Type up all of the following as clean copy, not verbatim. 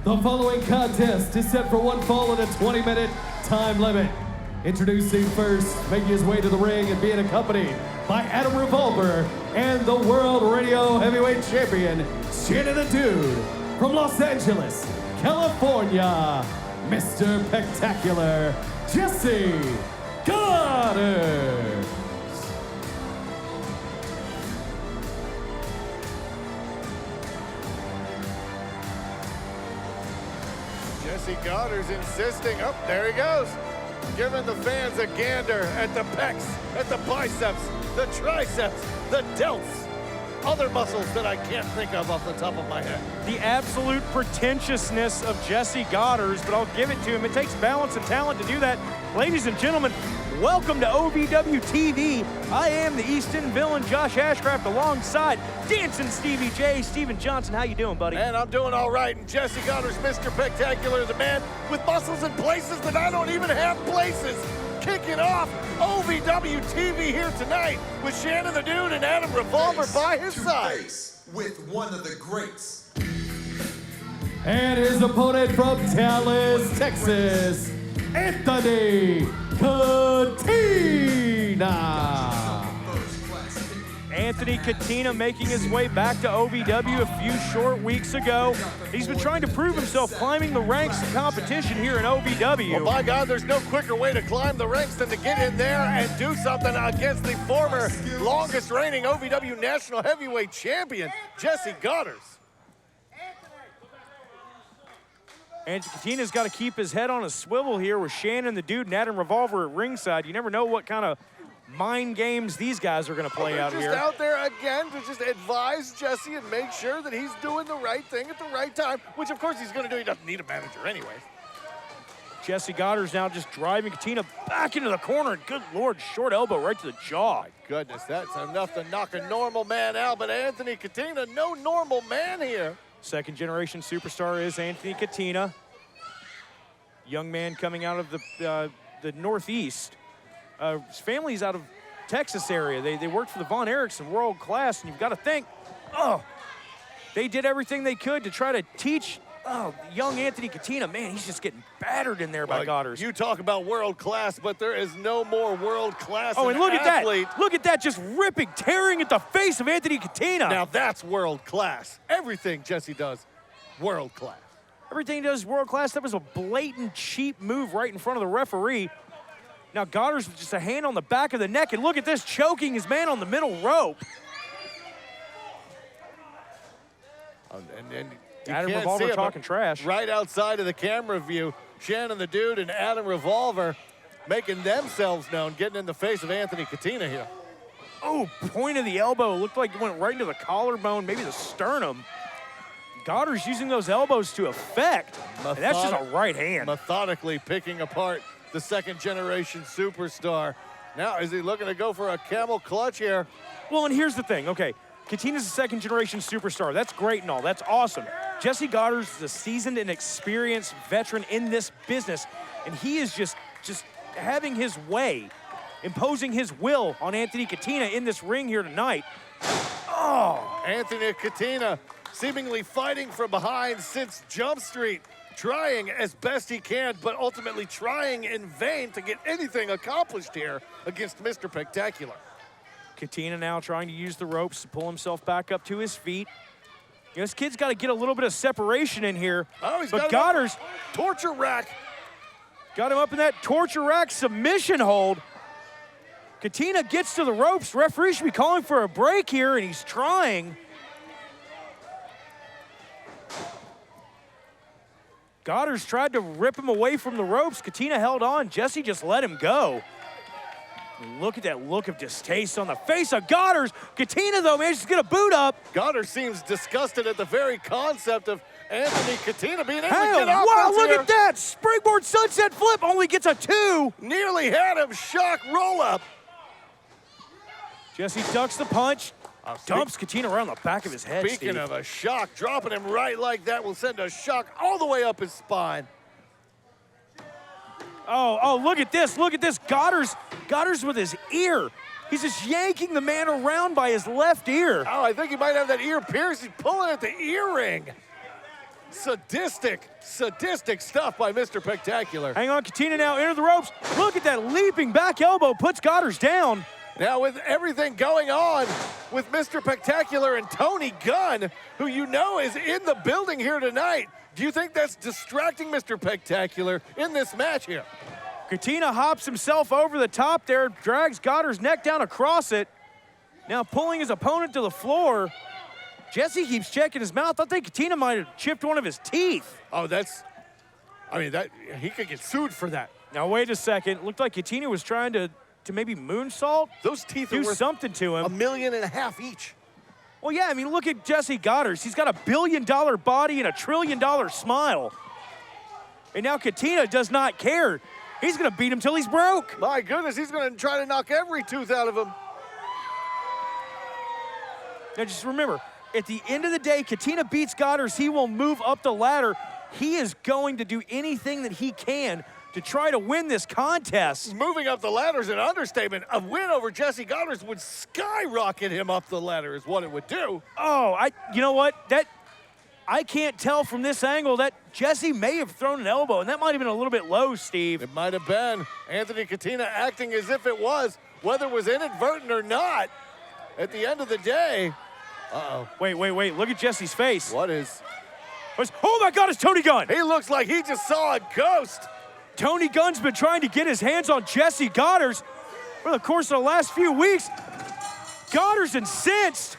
The following contest is set for one fall and a 20-minute time limit. Introducing first, making his way to the ring and being accompanied by Adam Revolver and the World Radio Heavyweight Champion, Shannon the Dude, from Los Angeles, California, Mr. PEC-Tacular, Jessie Godderz. Jessie Godderz insisting, oh, there he goes. Giving the fans a gander at the pecs, at the biceps, the triceps, the delts, other muscles that I can't think of off the top of my head. The absolute pretentiousness of Jessie Godderz, but I'll give it to him. It takes balance and talent to do that. Ladies and gentlemen, welcome to OVW TV. I am the East End villain, Josh Ashcraft, alongside Dancing Stevie J. Steven Johnson, how you doing, buddy? Man, I'm doing all right. And Jessie Godderz, Mr. PEC-Tacular, the man with muscles in places that I don't even have places. Kicking off OVW TV here tonight with Shannon the Dude and Adam Revolver by his side. With one of the greats. And his opponent from Dallas, Texas, Anthony Katina. Anthony Katina making his way back to OVW a few short weeks ago. He's been trying to prove himself, climbing the ranks of competition here in OVW. Well, my God, there's no quicker way to climb the ranks than to get in there and do something against the former longest reigning OVW National Heavyweight Champion, Jessie Godderz. And Katina's got to keep his head on a swivel here with Shannon the Dude and Adam Revolver at ringside. You never know what kind of mind games these guys are going to play out here. Just out there again to just advise Jessie and make sure that he's doing the right thing at the right time, which of course he's going to do. He doesn't need a manager anyway. Jessie Godderz now just driving Katina back into the corner. Good Lord, short elbow right to the jaw. Goodness, that's enough to knock a normal man out, but Anthony Katina, no normal man here. Second generation superstar is Anthony Katina. Young man coming out of the Northeast. His family's out of Texas area. They worked for the Vaughn Erickson World Class, and you've got to think, oh, they did everything they could to try to teach young Anthony Katina. Man, he's just getting battered in there by Godderz. You talk about world class, but there is no more world class. Oh, and look at that. Look at that, just ripping, tearing at the face of Anthony Katina. Now that's world class. Everything Jessie does, world class. Everything he does is world class. That was a blatant, cheap move right in front of the referee. Now Godderz with just a hand on the back of the neck, and look at this, choking his man on the middle rope. And Adam Revolver talking trash. Right outside of the camera view, Shannon the Dude and Adam Revolver making themselves known, getting in the face of Anthony Katina here. Oh, point of the elbow. Looked like it went right into the collarbone, maybe the sternum. Godderz using those elbows to effect. And that's just a right hand. Methodically picking apart the second generation superstar. Now, is he looking to go for a camel clutch here? Well, and here's the thing, okay. Katina's a second generation superstar. That's great and all, that's awesome. Jessie Godderz is a seasoned and experienced veteran in this business, and he is just having his way, imposing his will on Anthony Katina in this ring here tonight. Oh! Anthony Katina seemingly fighting from behind since Jump Street, trying as best he can, but ultimately trying in vain to get anything accomplished here against Mr. PEC-Tacular. Katina now trying to use the ropes to pull himself back up to his feet. You know, this kid's got to get a little bit of separation in here. Oh, he's but got Godderz torture rack. Got him up in that torture rack submission hold. Katina gets to the ropes. Referee should be calling for a break here, and he's trying. Godderz tried to rip him away from the ropes. Katina held on. Jessie just let him go. Look at that look of distaste on the face of Godderz. Katina, though, manages to get a boot up. Godderz seems disgusted at the very concept of Anthony Katina being able to Hey, get off. wow, look at that. Springboard sunset flip only gets a 2. Nearly had him. Shock roll-up. Jessie ducks the punch. Dumps Katina around the back of his head, Speaking of a shock, dropping him right like that will send a shock all the way up his spine. Oh, look at this. Look at this. Godderz with his ear. He's just yanking the man around by his left ear. Oh, I think he might have that ear pierced. He's pulling at the earring. Sadistic stuff by Mr. PEC-Tacular. Hang on, Katina now into the ropes. Look at that leaping back elbow, puts Godderz down. Now with everything going on with Mr. PEC-Tacular and Tony Gunn, who you know is in the building here tonight, do you think that's distracting Mr. PEC-Tacular in this match here? Katina hops himself over the top there, drags Godder's neck down across it. Now pulling his opponent to the floor. Jessie keeps checking his mouth. I think Katina might have chipped one of his teeth. Oh, he could get sued for that. Now wait a second. Looked like Katina was trying to maybe moonsault. Those teeth do are worth something to him. $1.5 million each. Well, yeah, I mean, look at Jessie Godderz. He's got a $1 billion body and a $1 trillion smile. And now Katina does not care. He's gonna beat him till he's broke. My goodness, he's gonna try to knock every tooth out of him. Now just remember, at the end of the day, Katina beats Godderz, he will move up the ladder. He is going to do anything that he can to try to win this contest. Moving up the ladder is an understatement. A win over Jessie Godderz would skyrocket him up the ladder is what it would do. Oh, you know what? I can't tell from this angle that Jessie may have thrown an elbow, and that might have been a little bit low, Steve. It might have been. Anthony Katina acting as if it was, whether it was inadvertent or not. At the end of the day, Wait. Look at Jessie's face. What is? Oh, my God, it's Tony Gunn. He looks like he just saw a ghost. Tony Gunn's been trying to get his hands on Jessie Godderz for the course of the last few weeks. Godderz incensed.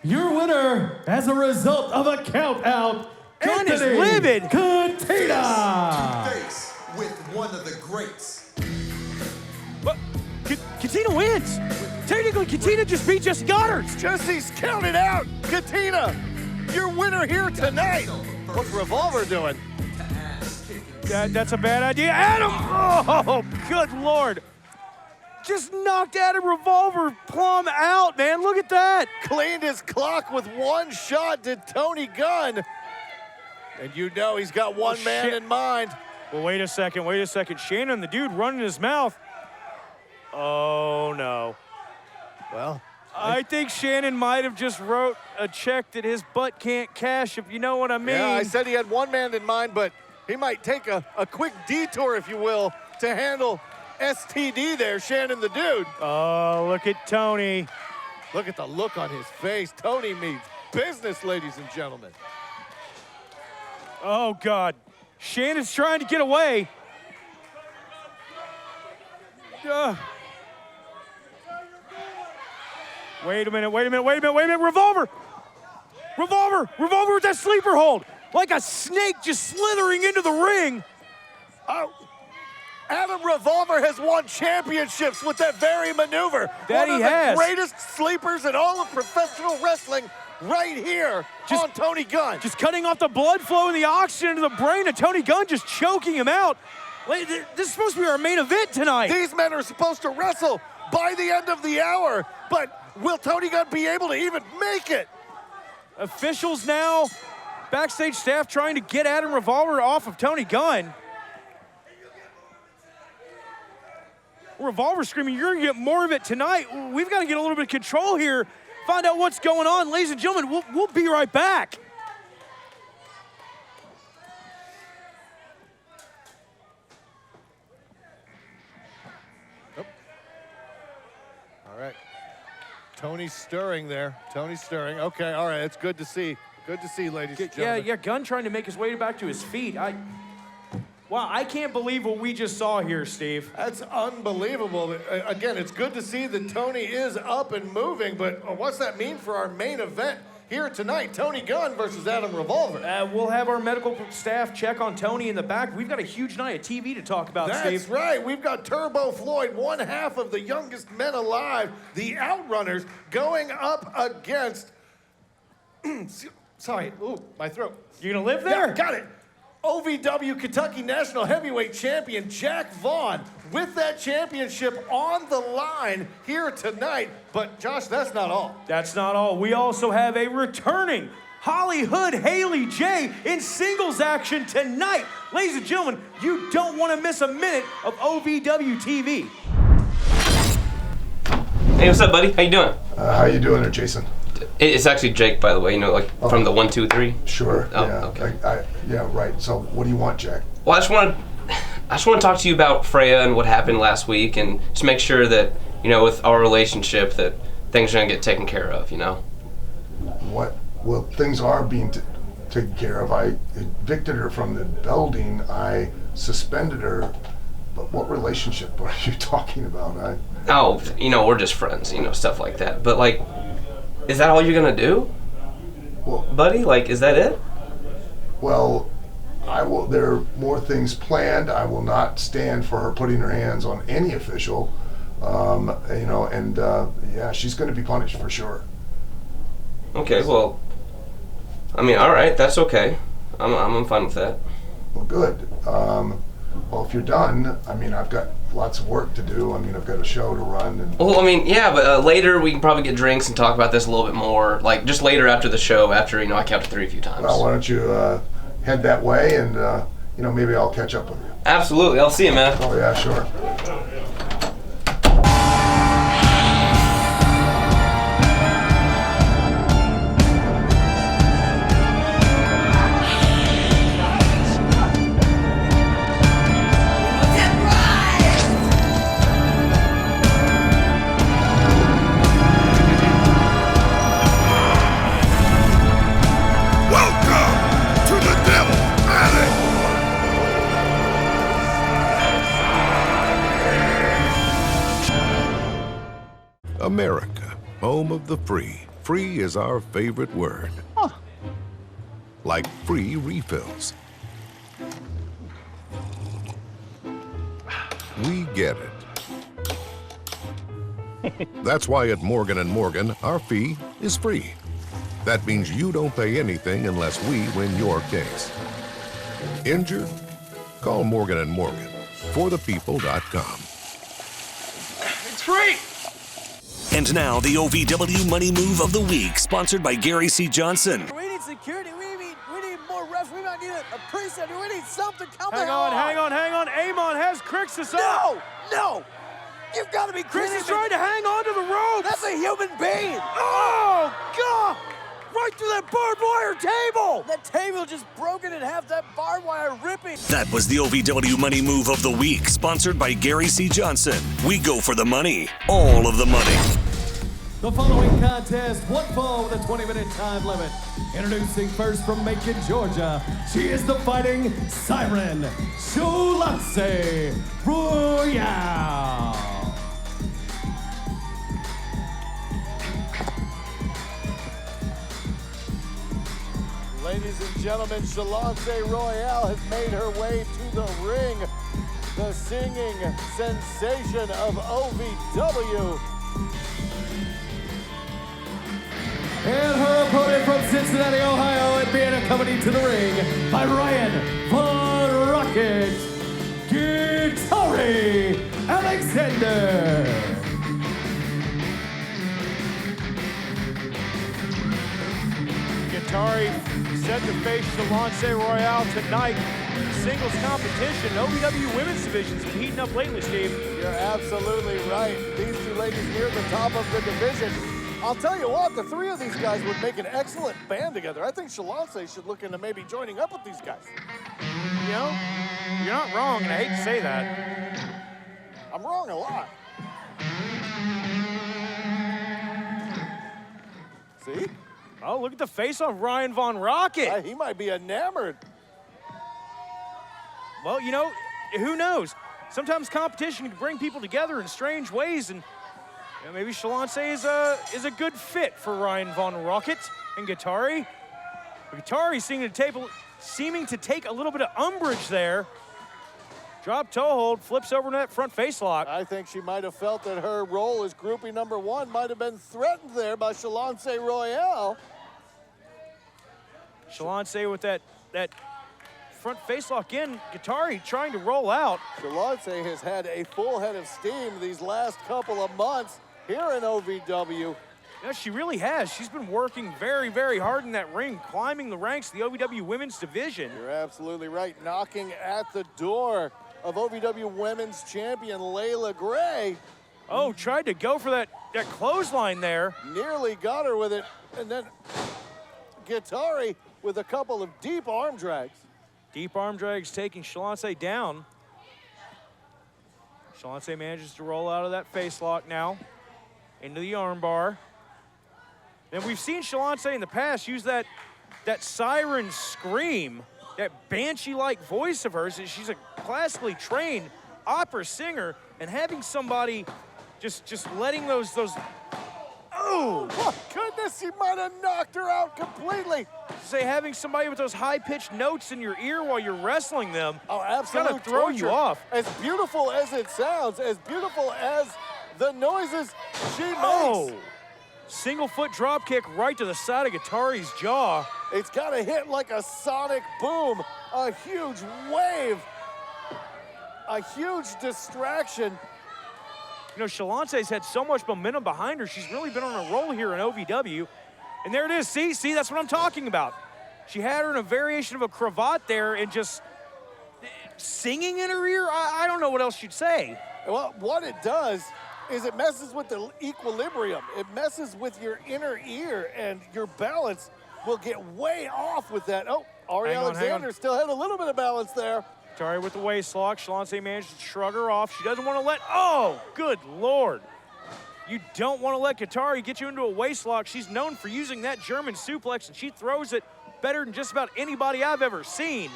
Your winner, as a result of a count out, Gunn is Anthony livid. Katina. Face with one of the greats. But Katina wins. Technically, Katina just beat Jessie Godderz. Jessie's counted out. Katina, your winner here tonight. What's Revolver doing? That's a bad idea. Adam! Oh, good Lord. Just knocked Adam Revolver plumb out, man. Look at that. Cleaned his clock with one shot, did Tony Gunn. And you know he's got one man in mind. Well, wait a second. Shannon, the dude running his mouth. Oh, no. Well, I think Shannon might have just wrote a check that his butt can't cash, if you know what I mean. yeah, I said he had one man in mind, but he might take a quick detour, if you will, to handle STD there, Shannon the dude. Oh, look at Tony. Look at the look on his face. Tony means business, ladies and gentlemen. Oh, God. Shannon's trying to get away. Wait a minute. Revolver with that sleeper hold. Like a snake just slithering into the ring. Oh, Adam Revolver has won championships with that very maneuver. That One he of has. the greatest sleepers in all of professional wrestling right here on Tony Gunn. Just cutting off the blood flow and the oxygen into the brain of Tony Gunn, just choking him out. This is supposed to be our main event tonight. These men are supposed to wrestle by the end of the hour, but will Tony Gunn be able to even make it? Officials now, backstage staff trying to get Adam Revolver off of Tony Gunn. Revolver screaming, you're gonna get more of it tonight. We've got to get a little bit of control here, find out what's going on. Ladies and gentlemen, we'll be right back. All right. Tony's stirring there. Okay, all right, it's good to see. Good to see, ladies and gentlemen. Yeah, Gunn trying to make his way back to his feet. I can't believe what we just saw here, Steve. That's unbelievable. Again, it's good to see that Tony is up and moving, but what's that mean for our main event here tonight? Tony Gunn versus Adam Revolver. We'll have our medical staff check on Tony in the back. We've got a huge night of TV to talk about, Steve. That's right. We've got Turbo Floyd, one half of the youngest men alive, the OutRunners, going up against... Sorry, ooh, my throat. You gonna live there? Yeah, got it. OVW Kentucky National Heavyweight Champion Jack Vaughn with that championship on the line here tonight. But Josh, that's not all. That's not all. We also have a returning HollyHood Haley J in singles action tonight. Ladies and gentlemen, you don't want to miss a minute of OVW TV. Hey, what's up, buddy? How you doing? How you doing there, Jason? It's actually Jake, by the way, you know, like from the 1, 2, 3. Sure. Oh, yeah. okay. Yeah, right. So what do you want, Jack? Well, I just want to talk to you about Freya and what happened last week, and just make sure that, you know, with our relationship, that things are gonna get taken care of. You know. What? Well, things are being taken care of. I evicted her from the building. I suspended her. But what relationship are you talking about? Oh, you know, we're just friends, you know, stuff like that. But, like, is that all you're gonna do? Well, buddy, like, is that it? Well, there are more things planned. I will not stand for her putting her hands on any official. You know, and yeah, she's gonna be punished for sure. Okay, well, I mean, all right, that's okay. I'm fine with that. Well, good. Well, if you're done, I mean, I've got lots of work to do. I mean, I've got a show to run. And well, I mean, yeah, but later we can probably get drinks and talk about this a little bit more. Like, just later after the show, after, you know, I count to 3 a few times. Well, why don't you head that way, and, you know, maybe I'll catch up with you. Absolutely. I'll see you, man. Oh, yeah, sure. America, home of the free. Free is our favorite word. Huh. Like free refills. We get it. That's why at Morgan & Morgan, our fee is free. That means you don't pay anything unless we win your case. Injured? Call Morgan & Morgan. ForThePeople.com. It's free! And now, the OVW Money Move of the Week, sponsored by Gary C. Johnson. We need security. We need more refs. We might need a preset. We need something. Hang on. Amon has Crixus up. No! You've got to be kidding me. Crixus trying to hang on to the rope. That's a human being. Oh, God! Right through that barbed wire table! That table just broken in half, that barbed wire ripping. That was the OVW Money Move of the Week, sponsored by Gary C. Johnson. We go for the money. All of the money. The following contest, one fall with a 20-minute time limit. Introducing first from Macon, Georgia, she is the Fighting Siren, Shaloncé Royale. Ladies and gentlemen, Shaloncé Royale has made her way to the ring. The singing sensation of OVW. And her opponent from Cincinnati, Ohio, and being accompanied to the ring by Ryan Von Rocket, Guit-Arie Alexander. Qatari set to face Shaloncé Royale tonight. Singles competition, OVW Women's Division's been heating up lately, Steve. You're absolutely right. These two ladies near the top of the division. I'll tell you what, the three of these guys would make an excellent band together. I think Shaloncé should look into maybe joining up with these guys. You know, you're not wrong, and I hate to say that. I'm wrong a lot. See? Oh, look at the face on Ryan Von Rocket. He might be enamored. Well, you know, who knows? Sometimes competition can bring people together in strange ways, and you know, maybe Shaloncé is a good fit for Ryan Von Rocket and Guit-Arie. Guit-Arie seeming to take a little bit of umbrage there. Drop toe hold, flips over to that front face lock. I think she might have felt that her role as groupie number one might have been threatened there by Shaloncé Royale. Shaloncé with that front face lock in, Guit-Arie trying to roll out. Shaloncé has had a full head of steam these last couple of months here in OVW. Yeah, she really has. She's been working very, very hard in that ring, climbing the ranks of the OVW Women's Division. You're absolutely right. Knocking at the door of OVW Women's Champion Layla Gray. Oh, tried to go for that clothesline there. Nearly got her with it, and then Guit-Arie with a couple of deep arm drags. Deep arm drags taking Shaloncé down. Shaloncé manages to roll out of that face lock now into the arm bar. And we've seen Shaloncé in the past use that siren scream, that banshee-like voice of hers. She's a classically trained opera singer, and having somebody just letting those oh my goodness, he might have knocked her out completely. Say having somebody with those high-pitched notes in your ear while you're wrestling them, oh, absolutely, gotta throw you off. As beautiful as it sounds, as beautiful as the noises she makes. Oh, single foot drop kick right to the side of Guit-Arie's jaw. It's gotta hit like a sonic boom, a huge wave, a huge distraction. You know, Shaloncé's had so much momentum behind her. She's really been on a roll here in OVW. And there it is. See, that's what I'm talking about. She had her in a variation of a cravat there and just singing in her ear. I don't know what else you'd say. Well, what it does is it messes with the equilibrium. It messes with your inner ear, and your balance will get way off with that. Oh, Ari Alexander still had a little bit of balance there. Qatari with the waist lock. Shaloncé managed to shrug her off. She doesn't want to let, oh, good Lord. You don't want to let Qatari get you into a waist lock. She's known for using that German suplex, and she throws it better than just about anybody I've ever seen.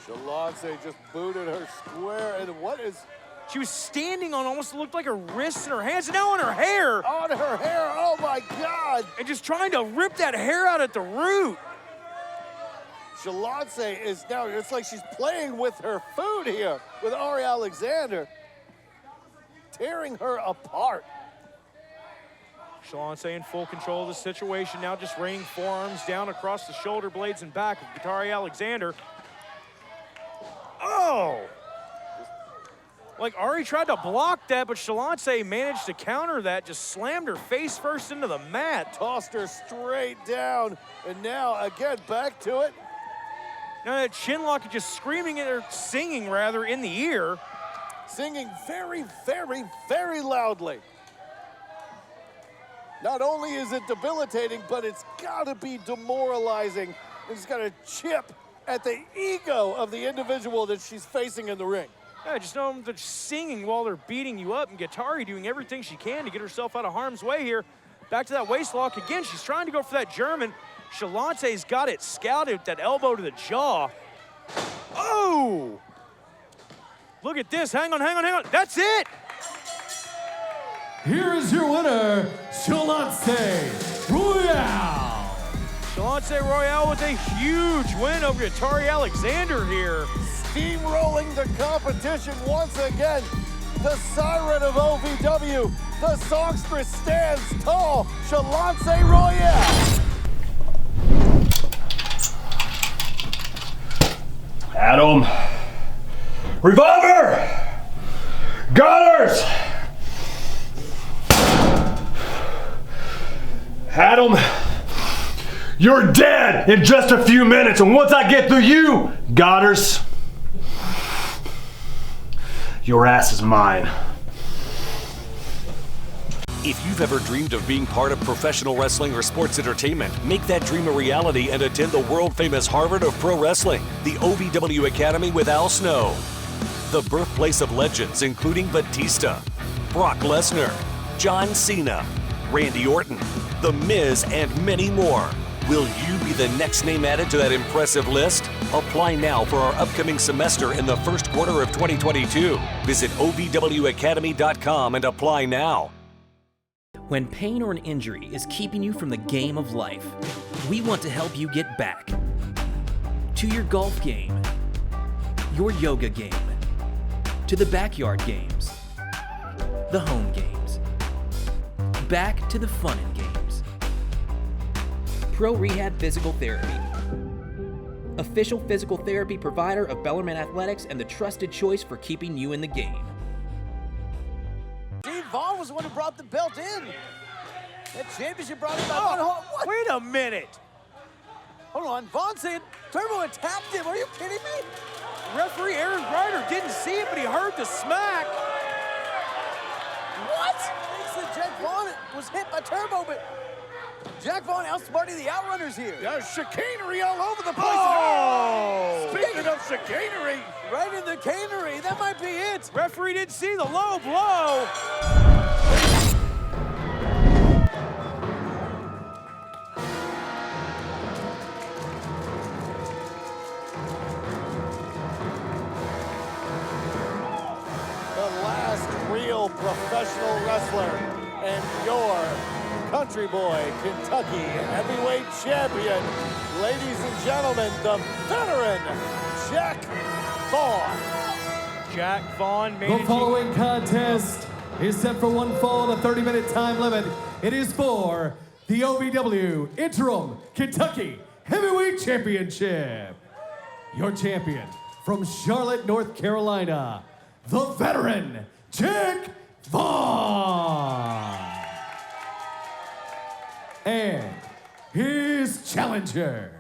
Shaloncé just booted her square, and what is... She was standing on almost looked like her wrists and her hands, and now on her hair. On her hair, oh my God. And just trying to rip that hair out at the root. Shaloncé is now, it's like she's playing with her food here with Ari Alexander, tearing her apart. Shaloncé in full control of the situation now, just raining forearms down across the shoulder blades and back of Qatari Alexander. Oh! Like Ari tried to block that, but Shaloncé managed to counter that, just slammed her face first into the mat. Tossed her straight down, and now again back to it. Now that chin lock, just screaming at her, singing rather, in the ear. Singing very, very, very loudly. Not only is it debilitating, but it's gotta be demoralizing. It's gotta chip at the ego of the individual that she's facing in the ring. Yeah, just know they're singing while they're beating you up, and Guit-Arie doing everything she can to get herself out of harm's way here. Back to that waist lock again. She's trying to go for that German. Shaloncé's got it scouted, that elbow to the jaw. Oh! Look at this. Hang on. That's it! Here is your winner, Shaloncé Royale. Shaloncé Royale with a huge win over Qatari Alexander here. Steamrolling the competition once again. The siren of OVW, the songstress stands tall. Shaloncé Royale. Adam. Revolver! Godderz! Adam, you're dead in just a few minutes, and once I get through you, Godderz, your ass is mine. If you've ever dreamed of being part of professional wrestling or sports entertainment, make that dream a reality and attend the world-famous Harvard of Pro Wrestling, the OVW Academy with Al Snow. The birthplace of legends including Batista, Brock Lesnar, John Cena, Randy Orton, The Miz, and many more. Will you be the next name added to that impressive list? Apply now for our upcoming semester in the first quarter of 2022. Visit OVWacademy.com and apply now. When pain or an injury is keeping you from the game of life, we want to help you get back to your golf game, your yoga game, to the backyard games, the home games, back to the fun and games. Pro Rehab Physical Therapy, official physical therapy provider of Bellarmine Athletics and the trusted choice for keeping you in the game. Vaughn was the one who brought the belt in. That championship brought him back. What? Wait a minute. Hold on. Vaughn said Turbo attacked him. Are you kidding me? Referee Aaron Ryder didn't see it, but he heard the smack. Jack Vaughn was hit by Turbo, but Jack Vaughn outsmarting the OutRunners here. There's chicanery all over the place. Oh! Speaking of chicanery. Right in the canery. That might be it. Referee didn't see the low blow. The last real professional wrestler and your country boy, Kentucky heavyweight champion, ladies and gentlemen, the veteran, Jack Vaughn. Jack Vaughn The managing. following contest is set for one fall and a 30-minute time limit. It is for the OVW Interim Kentucky Heavyweight Championship. Your champion from Charlotte, North Carolina, the veteran, Jack Vaughn. And his challenger.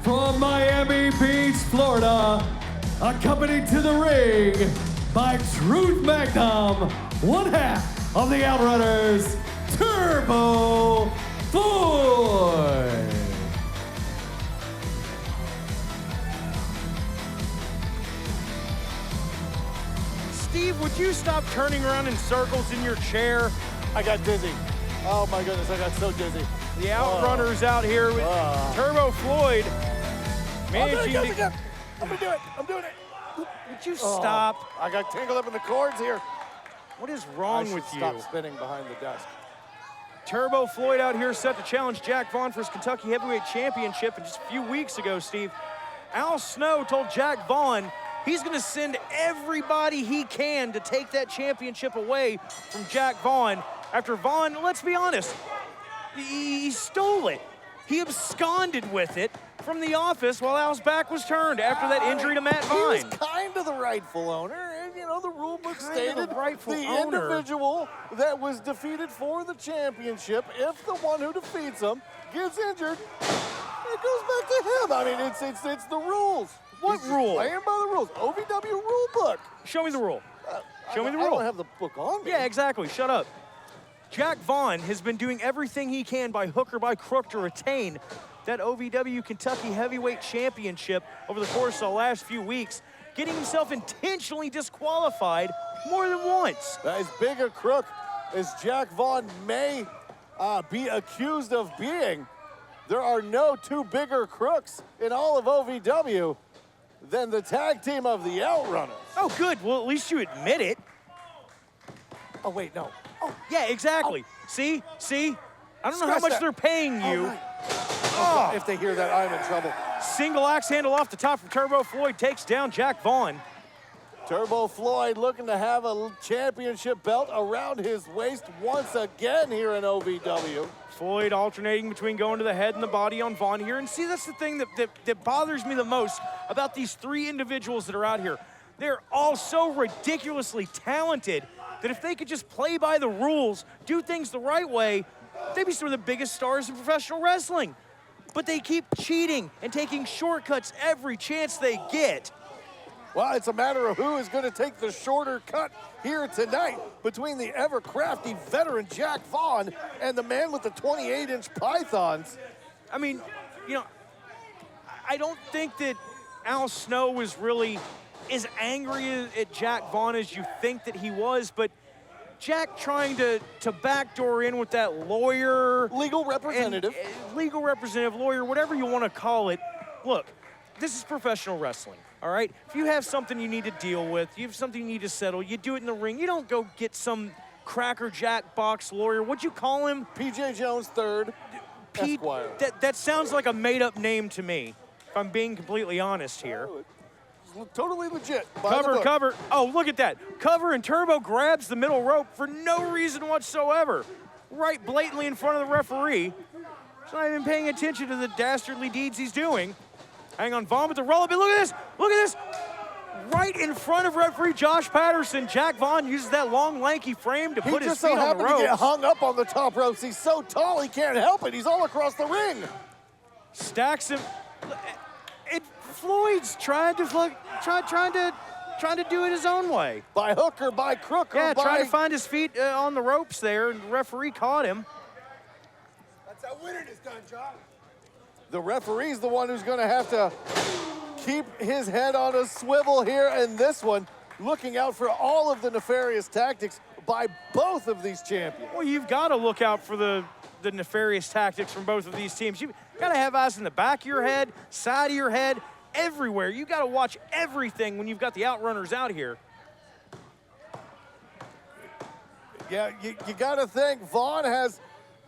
From Miami Beach, Florida, accompanied to the ring by Truth Magnum, one half of the OutRunners, Turbo Floyd. Steve, would you stop turning around in circles in your chair? I got dizzy. Oh my goodness, I got so dizzy. The OutRunners out here with Turbo Floyd managing to... I'm gonna do it. I'm doing it. Would you stop? I got tangled up in the cords here. What is wrong with you? Stop spinning behind the desk. Turbo Floyd out here set to challenge Jack Vaughn for his Kentucky Heavyweight Championship. And just a few weeks ago, Steve, Al Snow told Jack Vaughn he's gonna send everybody he can to take that championship away from Jack Vaughn. After Vaughn, let's be honest, he stole it. He absconded with it from the office while Al's back was turned after that injury to Matt Vine. He was kind of the rightful owner, and you know the rule book stated the individual that was defeated for the championship, if the one who defeats him gets injured, it goes back to him. I mean, it's the rules. What rule? Playing by the rules. OVW rule book. Show me the rule. Show me the I rule. don't have the book on me. Yeah, exactly. Shut up. Jack Vaughn has been doing everything he can by hook or by crook to retain that OVW Kentucky Heavyweight Championship over the course of the last few weeks, getting himself intentionally disqualified more than once. As big a crook as Jack Vaughn may be accused of being, there are no two bigger crooks in all of OVW than the tag team of the OutRunners. Oh, good. Well, at least you admit it. Oh, wait, no. Oh, yeah, exactly. Oh. See? I don't know how much they're paying you. Right. Oh. If they hear that, I'm in trouble. Single axe handle off the top from Turbo Floyd takes down Jack Vaughn. Turbo Floyd looking to have a championship belt around his waist once again here in OVW. Floyd alternating between going to the head and the body on Vaughn here. And see, that's the thing that bothers me the most about these three individuals that are out here. They're all so ridiculously talented that if they could just play by the rules, do things the right way, they'd be some of the biggest stars in professional wrestling. But they keep cheating and taking shortcuts every chance they get. Well, it's a matter of who is going to take the shorter cut here tonight between the ever-crafty veteran Jack Vaughn and the man with the 28-inch pythons. I mean, you know, I don't think that Al Snow was really as angry at Jack Vaughn as you think that he was, but Jack trying to backdoor in with that lawyer. Legal representative. Legal representative, lawyer, whatever you want to call it. Look, this is professional wrestling, all right? If you have something you need to deal with, you have something you need to settle, you do it in the ring. You don't go get some Cracker Jack box lawyer. What'd you call him? P.J. Jones III, Esquire. That sounds like a made-up name to me, if I'm being completely honest here. Totally legit. Cover. Oh, look at that. Cover, and Turbo grabs the middle rope for no reason whatsoever. Right blatantly in front of the referee. He's not even paying attention to the dastardly deeds he's doing. Hang on, Vaughn with the roll-up. Look at this. Look at this. Right in front of referee Josh Patterson, Jack Vaughn uses that long, lanky frame to put his feet on the ropes. He just so happened to get hung up on the top ropes. He's so tall, he can't help it. He's all across the ring. Stacks him. Floyd's trying to trying to do it his own way. By hook or by crook or by... trying to find his feet on the ropes there, and the referee caught him. That's how winning is done, John. The referee's the one who's going to have to keep his head on a swivel here in this one, looking out for all of the nefarious tactics by both of these champions. Well, you've got to look out for the nefarious tactics from both of these teams. You've got to have eyes in the back of your head, side of your head, everywhere. You've got to watch everything when you've got the OutRunners out here. Yeah, you got to think Vaughn has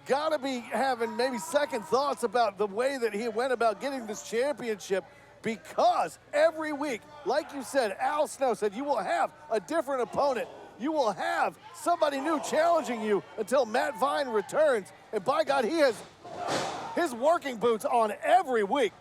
got to be having maybe second thoughts about the way that he went about getting this championship, because every week, like you said, Al Snow said, you will have a different opponent. You will have somebody new challenging you until Matt Vine returns. And by God, he has his working boots on every week.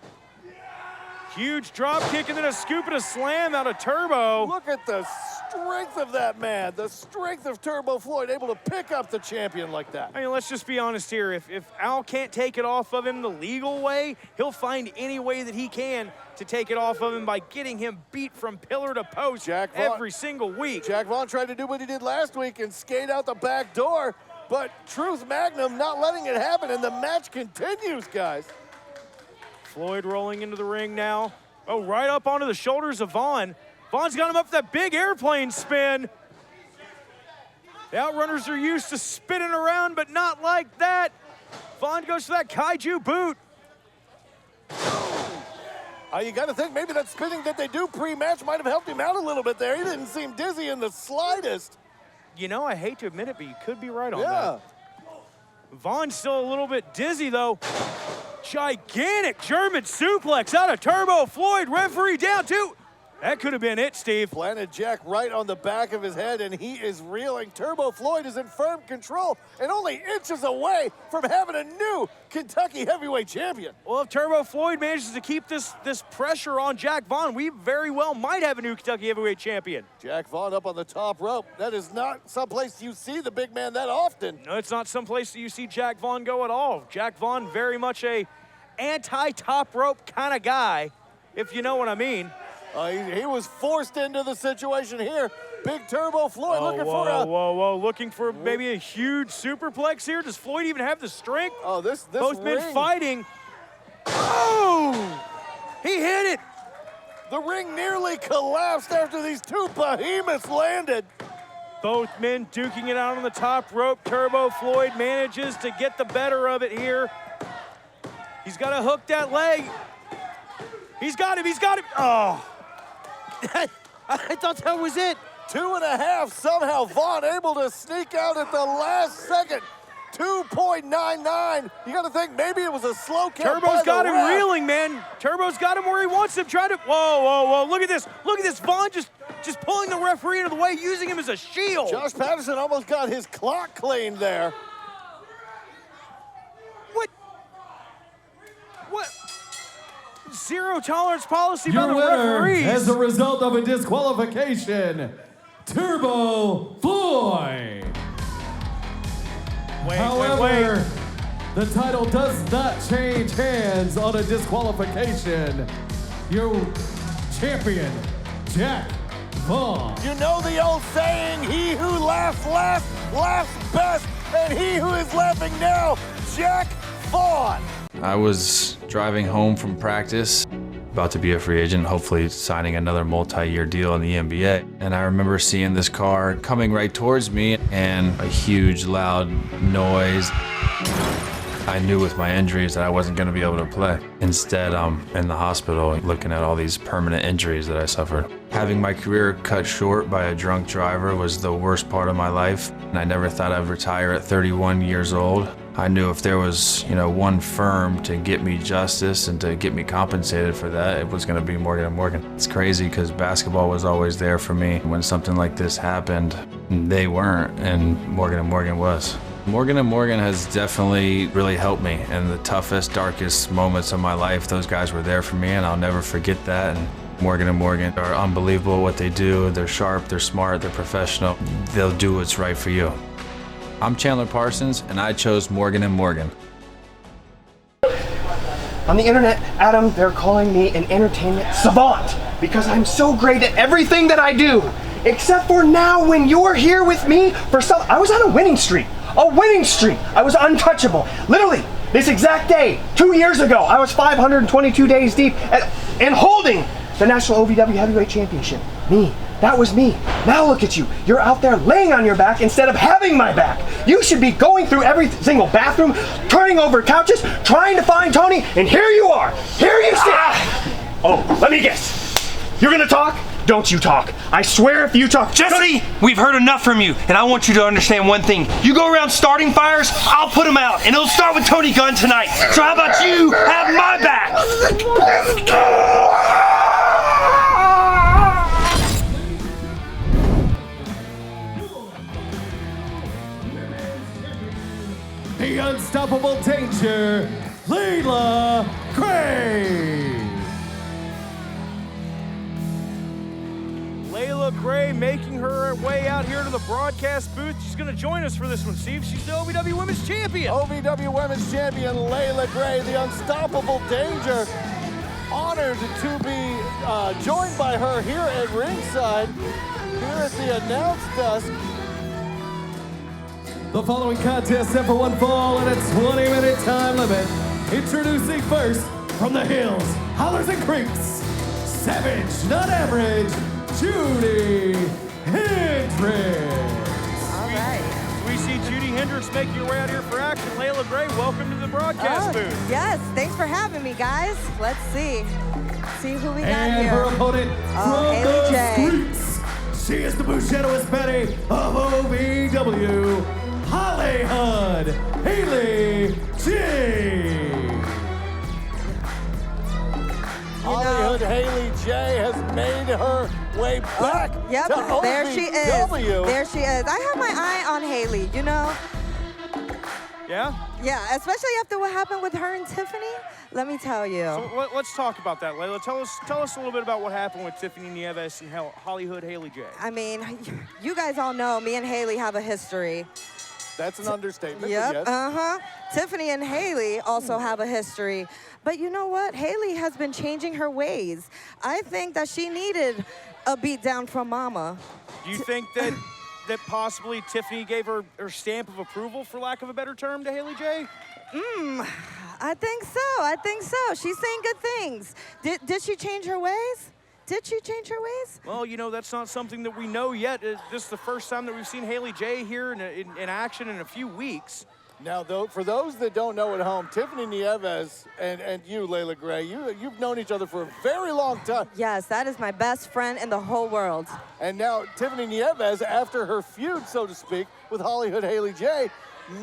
Huge drop kick and then a scoop and a slam out of Turbo. Look at the strength of that man. The strength of Turbo Floyd, able to pick up the champion like that. I mean, let's just be honest here. If Al can't take it off of him the legal way, he'll find any way that he can to take it off of him by getting him beat from pillar to post every single week. Jack Vaughn tried to do what he did last week and skate out the back door, but Truth Magnum not letting it happen, and the match continues, guys. Floyd rolling into the ring now. Oh, right up onto the shoulders of Vaughn. Vaughn's got him up that big airplane spin. The OutRunners are used to spinning around, but not like that. Vaughn goes for that kaiju boot. You got to think maybe that spinning that they do pre-match might have helped him out a little bit there. He didn't seem dizzy in the slightest. You know, I hate to admit it, but you could be right on that. Vaughn's still a little bit dizzy, though. Gigantic German suplex out of Turbo Floyd. Referee down, too. That could have been it, Steve. Planted Jack right on the back of his head, and he is reeling. Turbo Floyd is in firm control and only inches away from having a new Kentucky heavyweight champion. Well, if Turbo Floyd manages to keep this pressure on Jack Vaughn, we very well might have a new Kentucky heavyweight champion. Jack Vaughn up on the top rope. That is not someplace you see the big man that often. No, it's not someplace that you see Jack Vaughn go at all. Jack Vaughn, very much a anti-top rope kind of guy, if you know what I mean. He was forced into the situation here. Big Turbo Floyd looking for a... Whoa, looking for maybe a huge superplex here. Does Floyd even have the strength? Oh, this both men fighting. Oh! He hit it! The ring nearly collapsed after these two behemoths landed. Both men duking it out on the top rope. Turbo Floyd manages to get the better of it here. He's got to hook that leg. He's got him. Oh. I thought that was it. 2.5. Somehow Vaughn able to sneak out at the last second. 2.99. You got to think maybe it was a slow count. Turbo's got him reeling, man. Turbo's got him where he wants him. Try to. Whoa. Look at this. Look at this. Vaughn just pulling the referee out of the way, using him as a shield. Josh Patterson almost got his clock cleaned there. What? Zero tolerance policy by the winner, referees. as a result of a disqualification, Turbo Floyd. However, the title does not change hands on a disqualification. Your champion, Jack Vaughn. You know the old saying, he who laughs last, laughs best, and he who is laughing now, Jack Vaughn. I was driving home from practice, about to be a free agent, hopefully signing another multi-year deal in the NBA. And I remember seeing this car coming right towards me and a huge loud noise. I knew with my injuries that I wasn't going to be able to play. Instead, I'm in the hospital looking at all these permanent injuries that I suffered. Having my career cut short by a drunk driver was the worst part of my life. And I never thought I'd retire at 31 years old. I knew if there was, one firm to get me justice and to get me compensated for that, it was going to be Morgan & Morgan. It's crazy because basketball was always there for me. When something like this happened, they weren't, and Morgan & Morgan was. Morgan & Morgan has definitely really helped me in the toughest, darkest moments of my life. Those guys were there for me, and I'll never forget that. And Morgan & Morgan are unbelievable what they do. They're sharp, they're smart, they're professional. They'll do what's right for you. I'm Chandler Parsons, and I chose Morgan & Morgan. On the internet, Adam, they're calling me an entertainment savant. because I'm so great at everything that I do. Except for now when you're here with me for some, I was on a winning streak. A winning streak. I was untouchable. Literally, this exact day, 2 years ago, I was 522 days deep and holding the National OVW Heavyweight Championship. Me. That was me. Now look at you. You're out there laying on your back instead of having my back. You should be going through every single bathroom, turning over couches, trying to find Tony, and here you are. Here you sit. Oh, let me guess. You're gonna talk? Don't you talk. I swear if you talk. Jessie, we've heard enough from you, and I want you to understand one thing. You go around starting fires, I'll put them out, and it'll start with Tony Gunn tonight. So how about you have my back? The unstoppable danger, Layla Gray. Layla Gray making her way out here to the broadcast booth. She's going to join us for this one, Steve. She's the OVW Women's Champion. OVW Women's Champion Layla Gray, the unstoppable danger. Honored to be joined by her here at ringside, here at the announce desk. The following contest set for one fall and a 20-minute time limit. Introducing first, from the hills, hollers and creeks, savage, not average, Judi Hendrix. All right. We see Judi Hendrix making her way out here for action. Layla Gray, welcome to the broadcast booth. Yes, thanks for having me, guys. Let's see who we got and here. Her opponent from the streets. She is the Bouchettoist Betty of OVW. HollyHood, Haley J. HollyHood Haley J has made her way back to OVW. There she is. There she is. I have my eye on Haley, you know? Yeah? Yeah, especially after what happened with her and Tiffany. Let me tell you. So let's talk about that, Layla. Tell us a little bit about what happened with Tiffany Nieves and HollyHood Haley J. I mean, you guys all know me and Haley have a history. That's an understatement. Yep, yes. Tiffany and Haley also have a history. But you know what? Haley has been changing her ways. I think that she needed a beat down from Mama. Do you think that possibly Tiffany gave her stamp of approval, for lack of a better term, to Haley J? I think so. I think so. She's saying good things. Did she change her ways? Did she change her ways? Well, you know, that's not something that we know yet. This is the first time that we've seen Haley J here in action in a few weeks. Now, though, for those that don't know at home, Tiffany Nieves and you, Layla Gray, you've known each other for a very long time. Yes, that is my best friend in the whole world. And now Tiffany Nieves, after her feud, so to speak, with HollyHood Haley J,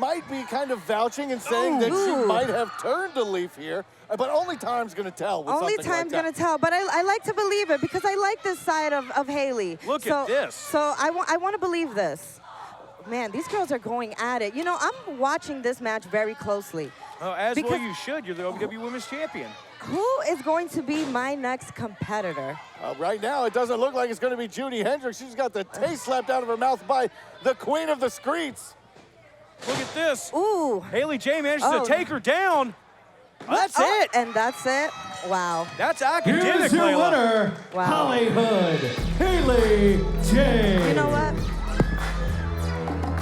might be kind of vouching and saying that she might have turned a leaf here, but only time's going to tell. Only time's going to tell, but I like to believe it because I like this side of Haley. Look at this. So I want to believe this. Man, these girls are going at it. You know, I'm watching this match very closely. As well you should. You're the OVW Women's Champion. Who is going to be my next competitor? Right now, it doesn't look like it's going to be Judi Hendrix. She's got the taste slapped out of her mouth by the Queen of the Streets. Look at this. Ooh. Haley J manages to take her down. That's it. And that's it. Wow. That's academic, Here's your Layla. winner, HollyHood Haley J. You know what?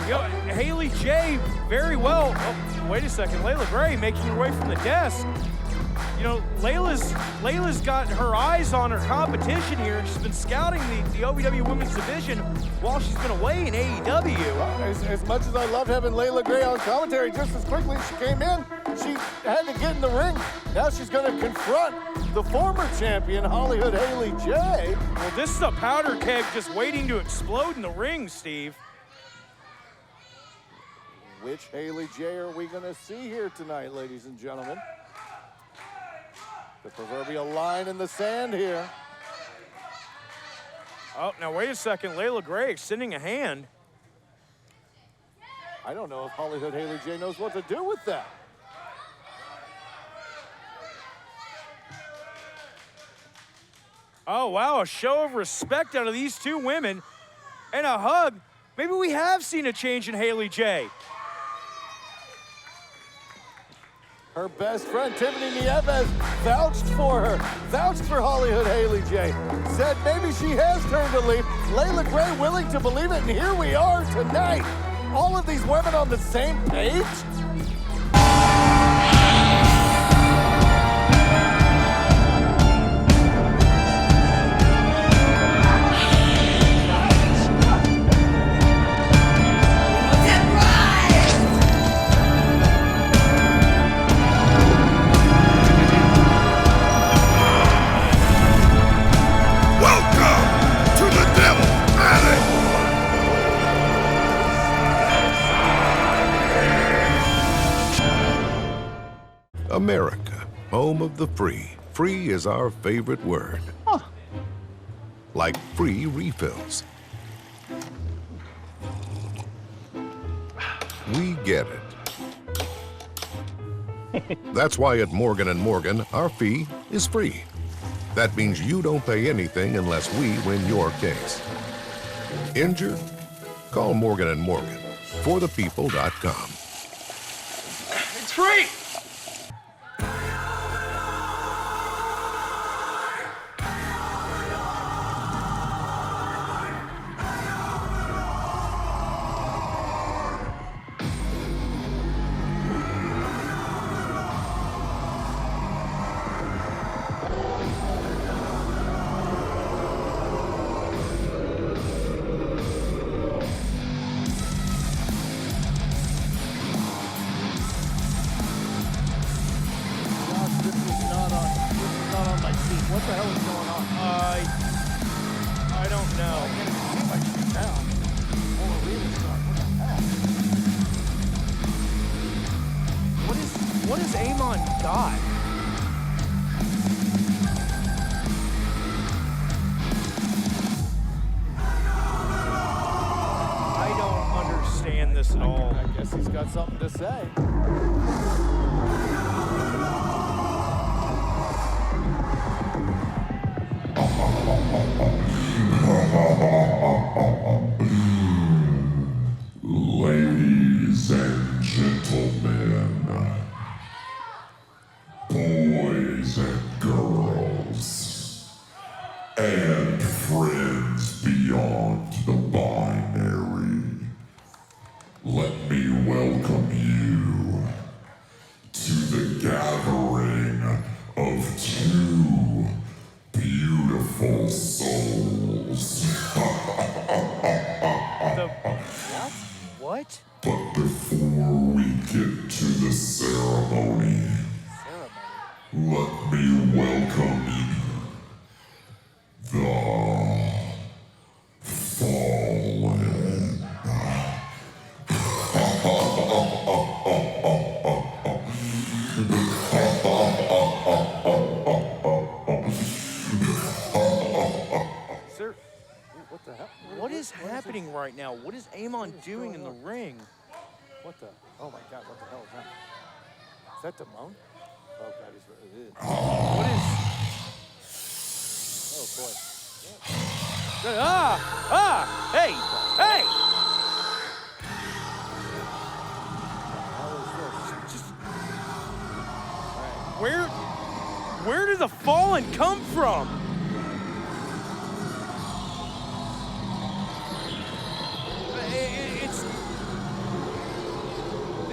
Yo, Haley J, very well. Oh, wait a second. Layla Gray making her way from the desk. You know, Layla's got her eyes on her competition here, and she's been scouting the OVW Women's Division while she's been away in AEW. As much as I love having Layla Gray on commentary, just as quickly as she came in, she had to get in the ring. Now she's going to confront the former champion, HollyHood Haley J. Well, this is a powder keg just waiting to explode in the ring, Steve. Which Haley J are we going to see here tonight, ladies and gentlemen? The proverbial line in the sand here. Oh, now wait a second. Layla Gray extending a hand. I don't know if HollyHood Haley J knows what to do with that. Oh, wow, a show of respect out of these two women and a hug. Maybe we have seen a change in Haley J. Her best friend, Tiffany Nieves, vouched for her, vouched for HollyHood Haley J. Said maybe she has turned a leaf. Layla Gray willing to believe it, and here we are tonight. All of these women on the same page? America, home of the free. Free is our favorite word. Huh. Like free refills. We get it. That's why at Morgan & Morgan, our fee is free. That means you don't pay anything unless we win your case. Injured? Call Morgan & Morgan. ForThePeople.com. It's free! What has Amon got? I don't understand this at all. I guess he's got something to say. Ladies and gentlemen, boys and girls, and friends beyond the binary, let me welcome you to the gathering of two beautiful souls. What? But before we get to the ceremony, let me welcome you, the Fallen. Sir, what the hell? What is happening right now? What is Amon doing in the ring? What the? Oh my God, what the hell is that? Is that Damone? Oh God, it is. What is? Oh boy. Hey, hey! Where did the Fallen come from?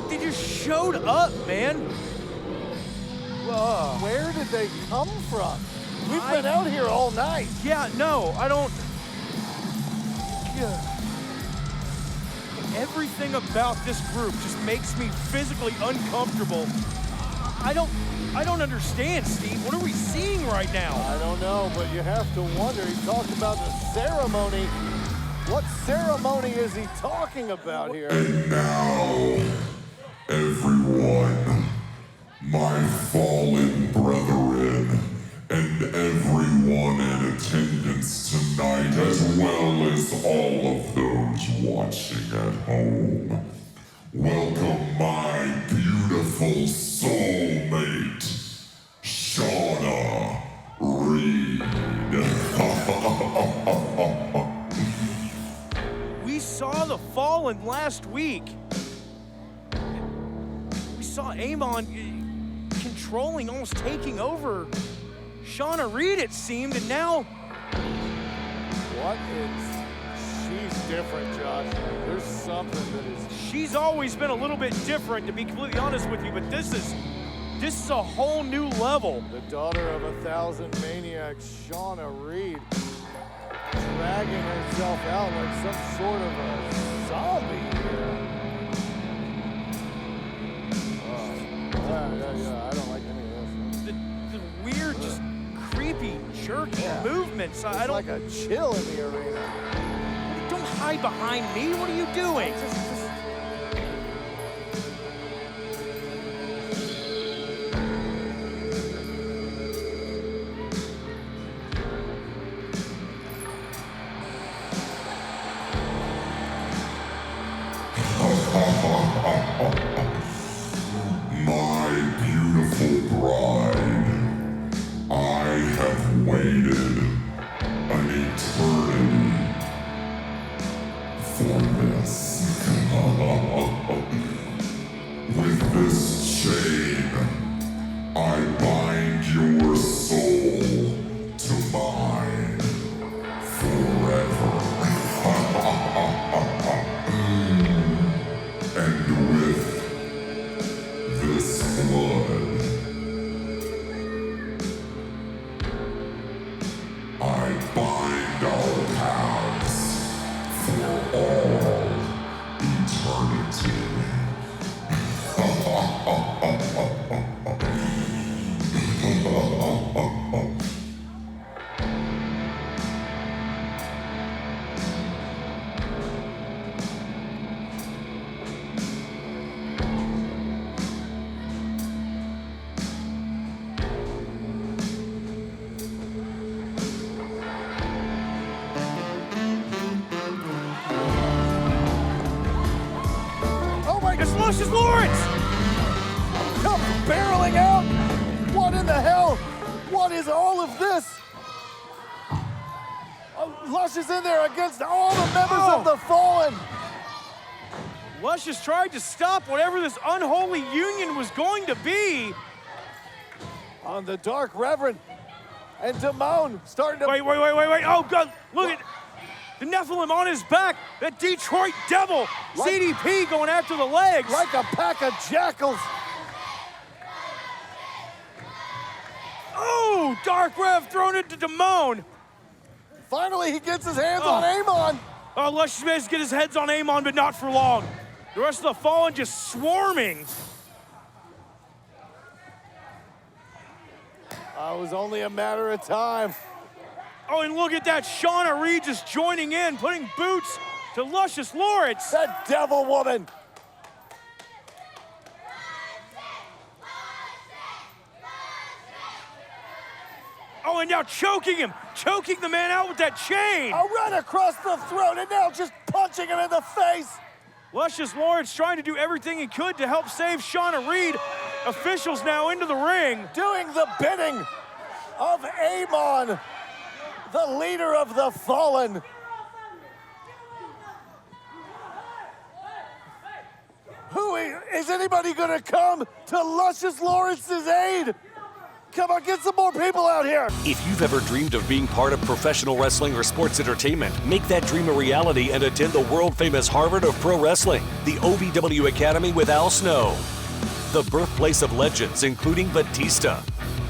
They just showed up, man. Where did they come from? We've been out here all night. Yeah, no, I don't. Yeah. Everything about this group just makes me physically uncomfortable. I don't understand, Steve. What are we seeing right now? I don't know, but you have to wonder. He talked about the ceremony. What ceremony is he talking about here? And now, everyone, my fallen brethren, and everyone in attendance tonight, as well as all of those watching at home, welcome my beautiful soulmate, Shauna Reed. We saw the Fallen last week. We saw Amon. controlling, almost taking over Shauna Reed, it seemed, and now... She's different, Josh. There's something that is... She's always been a little bit different, to be completely honest with you, but this is a whole new level. The daughter of 1,000 maniacs, Shauna Reed, dragging herself out like some sort of a zombie here. Yeah, I don't like any of this. The weird, just creepy, jerky movements. It's like a chill in the arena. Don't hide behind me. What are you doing? My beautiful bride, I have waited an eternity for this. With this chain, I bind your soul to mine forever. And with this blood, I bind our paths for all eternity. It's Lucius Lawrence! Comes barreling out! What in the hell? What is all of this? Lush is in there against all the members of the Fallen! Luscious tried to stop whatever this unholy union was going to be. On the Dark Reverend and Damone starting to... Wait. Oh, God, look at the Nephilim on his back. That Detroit Devil. CDP going after the legs. Like a pack of jackals. Oh, Dark Rev thrown into Damone. Finally, he gets his hands on Amon. Oh, Luscious managed to get his heads on Amon, but not for long. The rest of the Fallen just swarming. It was only a matter of time. Oh, and look at that. Shauna Reed just joining in, putting boots to Lucius Lawrence. That devil woman. Oh, and now choking the man out with that chain. Right across the throat, and now just punching him in the face. Lucius Lawrence trying to do everything he could to help save Shauna Reed. Officials now into the ring. Doing the bidding of Amon, the leader of the Fallen. Is anybody gonna come to Lucius Lawrence's aid? Come on, get some more people out here. If you've ever dreamed of being part of professional wrestling or sports entertainment, make that dream a reality and attend the world-famous Harvard of Pro Wrestling, the OVW Academy with Al Snow. The birthplace of legends including Batista,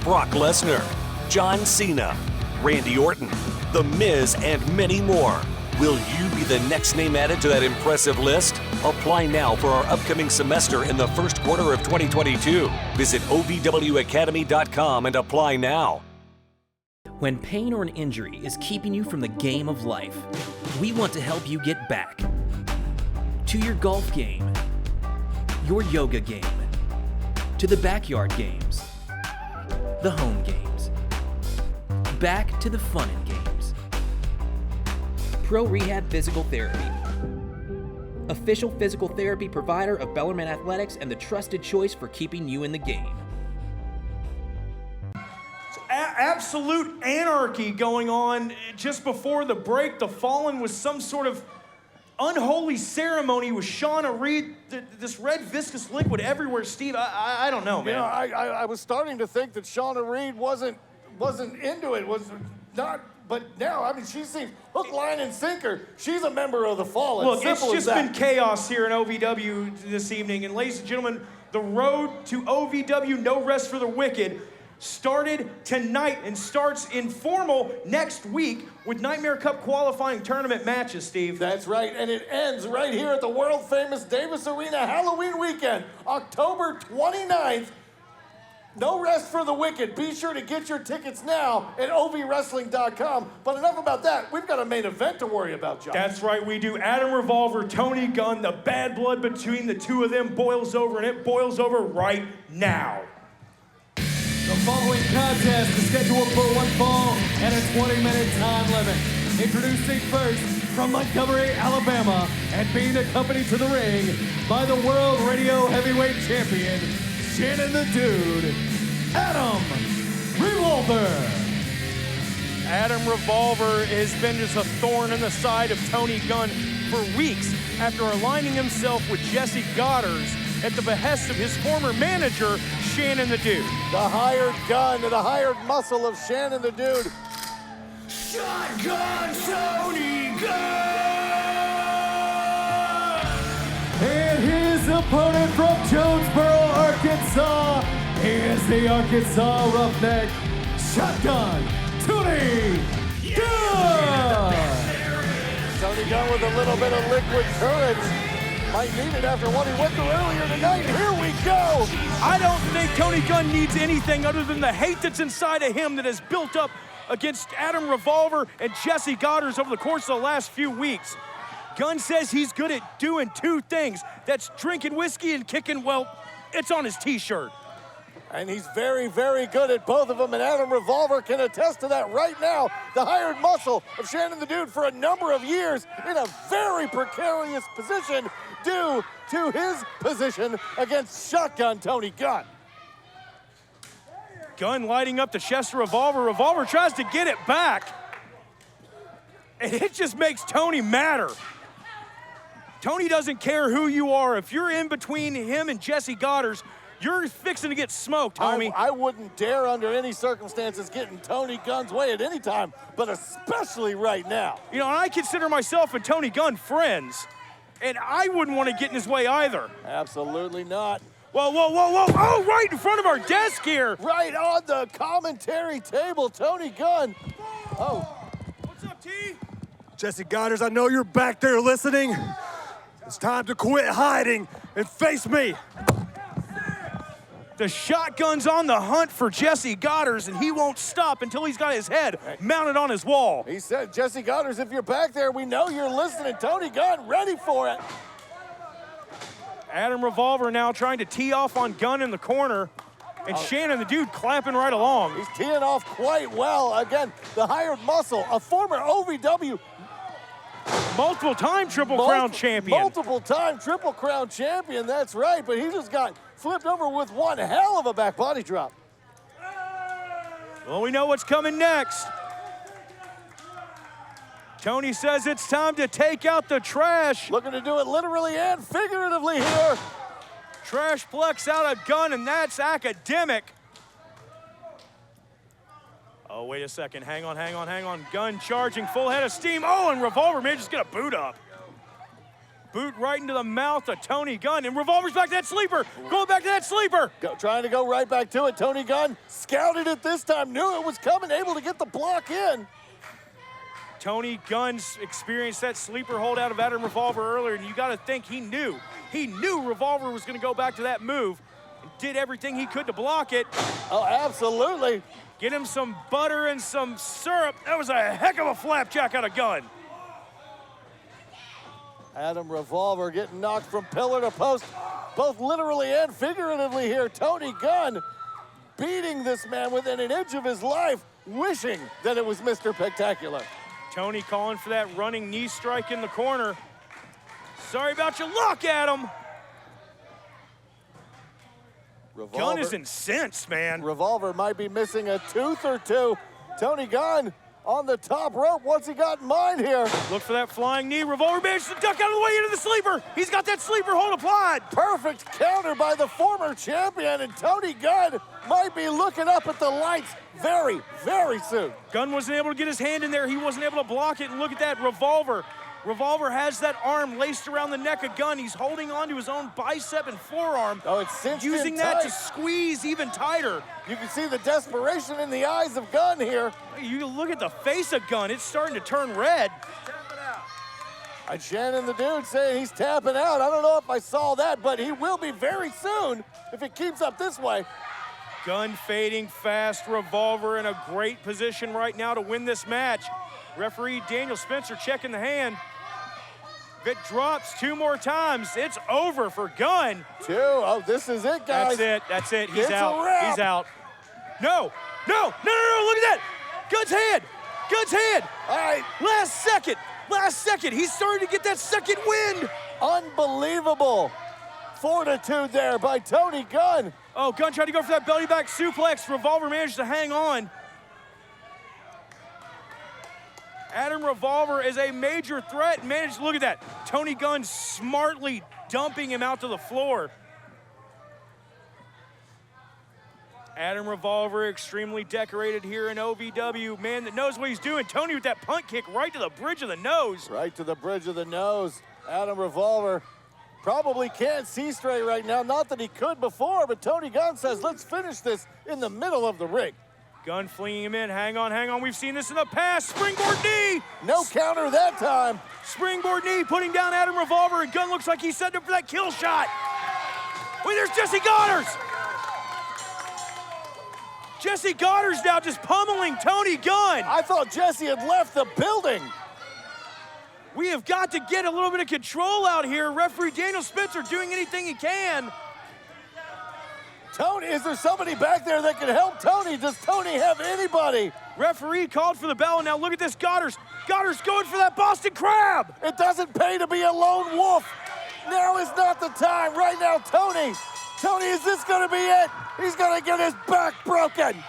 Brock Lesnar, John Cena, Randy Orton, The Miz, and many more. Will you be the next name added to that impressive list? Apply now for our upcoming semester in the first quarter of 2022. Visit OVWacademy.com and apply now. When pain or an injury is keeping you from the game of life, we want to help you get back to your golf game, your yoga game, to the backyard games, the home games, back to the fun and games. Pro Rehab Physical Therapy, official physical therapy provider of Bellarmine Athletics and the trusted choice for keeping you in the game. Absolute anarchy going on just before the break. The Fallen was some sort of unholy ceremony with Shaloncé, this red viscous liquid everywhere, Steve. I don't know, man. You know, I was starting to think that Shaloncé wasn't into it, was not. But now, I mean, she seems hook, line, and sinker. She's a member of the Fallen. Look, Simple it's as just that. been chaos here in OVW this evening. And ladies and gentlemen, the road to OVW No Rest for the Wicked started tonight and starts informal next week with Nightmare Cup qualifying tournament matches, Steve. That's right, and it ends right here at the world-famous Davis Arena Halloween weekend, October 29th. No Rest for the Wicked. Be sure to get your tickets now at ovwrestling.com. But enough about that. We've got a main event to worry about, John. That's right, we do. Adam Revolver, Tony Gunn, the bad blood between the two of them boils over, and it boils over right now. The following contest is scheduled for one fall and a 20-minute time limit. Introducing first from Montgomery, Alabama, and being accompanied to the ring by the World Radio Heavyweight Champion, Shannon the Dude, Adam Revolver. Adam Revolver has been just a thorn in the side of Tony Gunn for weeks after aligning himself with Jessie Godderz at the behest of his former manager, Shannon the Dude. The hired gun, the hired muscle of Shannon the Dude. Shotgun Tony Gunn! And his opponent from Jonesboro, Arkansas, he is the Arkansas Roughneck, Shotgun Tony Gunn! Tony Gunn with a little bit of liquid courage. Might need it after what he went through earlier tonight. Here we go. I don't think Tony Gunn needs anything other than the hate that's inside of him that has built up against Adam Revolver and Jessie Godderz over the course of the last few weeks. Gunn says he's good at doing two things. That's drinking whiskey and kicking, well, it's on his t-shirt. And he's very, very good at both of them, and Adam Revolver can attest to that right now. The hired muscle of Shannon the Dude for a number of years in a very precarious position due to his position against Shotgun Tony Gunn. Gunn lighting up the chest of Revolver. Revolver tries to get it back. And it just makes Tony madder. Tony doesn't care who you are. If you're in between him and Jessie Godderz, you're fixing to get smoked, homie. I wouldn't dare under any circumstances get in Tony Gunn's way at any time, but especially right now. You know, and I consider myself and Tony Gunn friends, and I wouldn't want to get in his way either. Absolutely not. Whoa, whoa, whoa, whoa. Oh, right in front of our desk here. Right on the commentary table, Tony Gunn. Oh. What's up, T? Jessie Godderz, I know you're back there listening. It's time to quit hiding and face me. The Shotgun's on the hunt for Jessie Godderz, and he won't stop until he's got his head mounted on his wall. He said, Jessie Godderz, if you're back there, we know you're listening. Tony Gunn, ready for it. Adam Revolver now trying to tee off on Gunn in the corner, and Shannon the Dude clapping right along. He's teeing off quite well. Again, the hired muscle, a former OVW multiple-time Triple Crown champion. Multiple-time Triple Crown champion, that's right, but he just got flipped over with one hell of a back body drop. Well, we know what's coming next. Tony says it's time to take out the trash. Looking to do it literally and figuratively here. Trash plex out of Gunn, and that's academic. Oh, wait a second. Hang on, hang on, hang on. Gunn charging full head of steam. Oh, and Revolver may just get a boot up. Boot right into the mouth of Tony Gunn, and Revolver's back to that sleeper. Going back to that sleeper. Trying to go right back to it. Tony Gunn scouted it this time, knew it was coming, able to get the block in. Tony Gunn's experienced that sleeper hold out of Adam Revolver earlier, and you got to think he knew Revolver was going to go back to that move and did everything he could to block it. Oh, absolutely. Get him some butter and some syrup. That was a heck of a flapjack out of Gunn. Adam Revolver getting knocked from pillar to post, both literally and figuratively here. Tony Gunn beating this man within an inch of his life, wishing that it was Mr. PEC-Tacular. Tony calling for that running knee strike in the corner. Sorry about your luck, Adam. Revolver. Gunn is incensed, man. Revolver might be missing a tooth or two. Tony Gunn on the top rope. What's he got in mind here? Look for that flying knee. Revolver managed to duck out of the way into the sleeper. He's got that sleeper hold applied. Perfect counter by the former champion, and Tony Gunn might be looking up at the lights very, very soon. Gunn wasn't able to get his hand in there. He wasn't able to block it, and look at that, Revolver. Revolver has that arm laced around the neck of Gunn. He's holding on to his own bicep and forearm. Oh, it's cinched using in that tight to squeeze even tighter. You can see the desperation in the eyes of Gunn here. You look at the face of Gunn. It's starting to turn red. And Shannon the dude saying he's tapping out. I don't know if I saw that, but he will be very soon if it keeps up this way. Gunn fading fast. Revolver in a great position right now to win this match. Referee Daniel Spencer checking the hand. If it drops 2 more times, it's over for Gunn. 2. Oh, this is it, guys. That's it. He's It's out. a wrap. He's out. No. Look at that. Gunn's hand. All right. Last second. He's starting to get that second wind. Unbelievable fortitude there by Tony Gunn. Oh, Gunn tried to go for that belly back suplex. Revolver managed to hang on. Adam Revolver is a major threat and managed to look at that. Tony Gunn smartly dumping him out to the floor. Adam Revolver extremely decorated here in OVW. Man that knows what he's doing. Tony with that punt kick right to the bridge of the nose. Right to the bridge of the nose. Adam Revolver probably can't see straight right now. Not that he could before, but Tony Gunn says, let's finish this in the middle of the ring. Gunn flinging him in. Hang on. We've seen this in the past. Springboard knee. No counter that time. Springboard knee putting down Adam Revolver, and Gunn looks like he's setting up for that kill shot. Wait, there's Jessie Godderz. Jessie Godderz now just pummeling Tony Gunn. I thought Jessie had left the building. We have got to get a little bit of control out here. Referee Daniel Spencer doing anything he can. Tony, is there somebody back there that can help Tony? Does Tony have anybody? Referee called for the bell, and now look at this, Godderz. Godderz going for that Boston Crab. It doesn't pay to be a lone wolf. Now is not the time. Right now, Tony, is this gonna be it? He's gonna get his back broken.